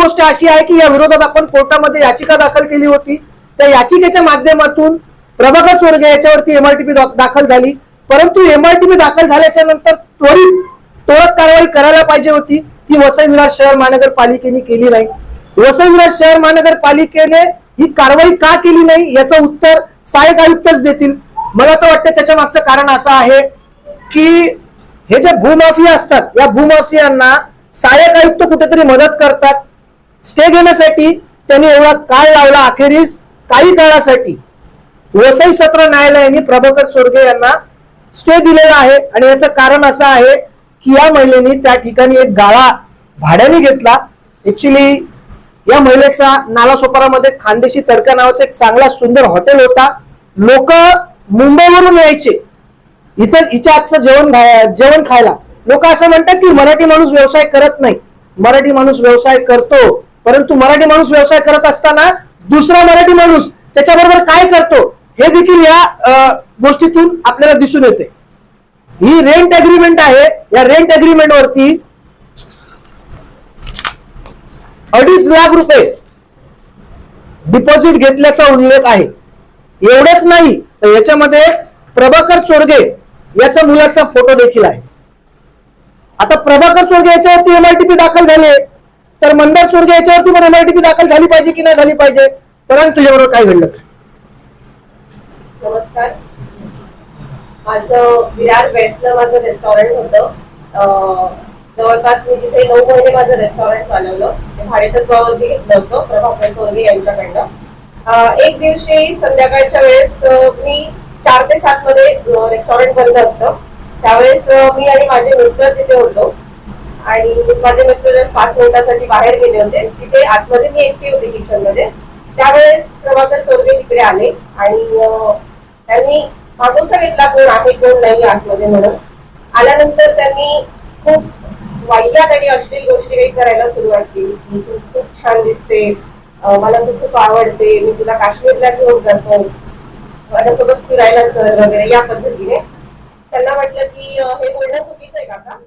गोष्ट अशी आहे की या विरोधात आपण कोर्टामध्ये याचिका दाखल केली होती। त्या याचिकेच्या माध्यमातून प्रभाकर चोरगे याच्यावरती एमआरटीपी दाखल झाली, परंतु एमआरटीपी दाखल झाल्याच्या नंतर त्वरित टोळक कारवाई करायला पाहिजे होती, ती वसई विरार शहर महानगरपालिकेने केली नाही। वसई विरार शहर महानगरपालिकेने ही कारवाई का केली नाही याचं उत्तर सहाय्यक आयुक्तच देतील। मला तर वाटतं त्याच्या मागचं कारण असं आहे की हे जे भूमाफिया असतात, या भूमाफियांना सहाय्यक आयुक्त कुठेतरी मदत करतात। स्टे घेण्यासाठी त्यांनी एवढा काळ लावला, अखेरीस काही काळासाठी वसई सत्र न्यायालयाने प्रभाकर चोरगे यांना स्टे दिलेला आहे। आणि याचं कारण असं आहे की या महिलेने त्या ठिकाणी एक गाळा भाड्याने घेतला। ऍक्च्युली या महिलेचा नालासोपारामध्ये खानदेशी तडका नावाचं एक चांगला सुंदर हॉटेल होता। लोक मुंबईवरून यायचे हिच्या आजचं जेवण खायला। लोक असं म्हणतात की मराठी माणूस व्यवसाय करत नाही, मराठी माणूस व्यवसाय करतो, परंतु मराठी माणूस व्यवसाय करत असताना दुसरा मराठी माणूस त्याच्याबरोबर काय करतो हे देखील या गोष्टीतून आपल्याला दिसून येते। ही रेंट अग्रीमेंट आहे, या रेंट अग्रीमेंट वरती 2.5 लाख रुपये डिपॉझिट घेतल्याचा उल्लेख आहे। एवढंच नाही तर याच्यामध्ये प्रभाकर चोरगे याच्या मुलाचा फोटो देखील आहे। आता प्रभाकर चोरगे याच्यावरती एमआरटीपी दाखल झाले तर मंदार चोरगे याच्यावरती पण एमआरटीपी दाखल झाली पाहिजे की नाही झाली पाहिजे? परंतु तुझ्याबरोबर काय घडलं? नमस्कार, माझं विरार वेस्टला माझं रेस्टॉरंट होतं। जवळपास मी तिथे 9 महिने माझं रेस्टॉरंट चालवलं। भाडेतत्वावरती घेतलं होतं प्रभाकर चोरगे यांच्याकडनं। एक दिवशी संध्याकाळच्या वेळेस मी 4 ते 7 मध्ये रेस्टॉरंट बंद असतं, त्यावेळेस मी आणि माझे मिस्टर तिथे होतो आणि माझे मिस्टर 5 मिनिटासाठी बाहेर गेले होते। तिथे आतमध्ये मी एकटी होती किचन मध्ये। त्यावेळेस प्रभाकर चोरगे तिकडे आले आणि त्यांनी मागोसा घेतला कोण आहे कोण नाही आतमध्ये म्हणून। आल्यानंतर त्यांनी खूप वाईट आणि अश्लील गोष्टी काही करायला सुरुवात केली की तू खूप छान दिसते, मला तू खूप आवडते, मी तुला काश्मीरला घेऊन जातो, माझ्यासोबत फिरायला चल वगैरे, या पद्धतीने। त्यांना म्हटलं की हे बोलणं चुकीचं आहे काका,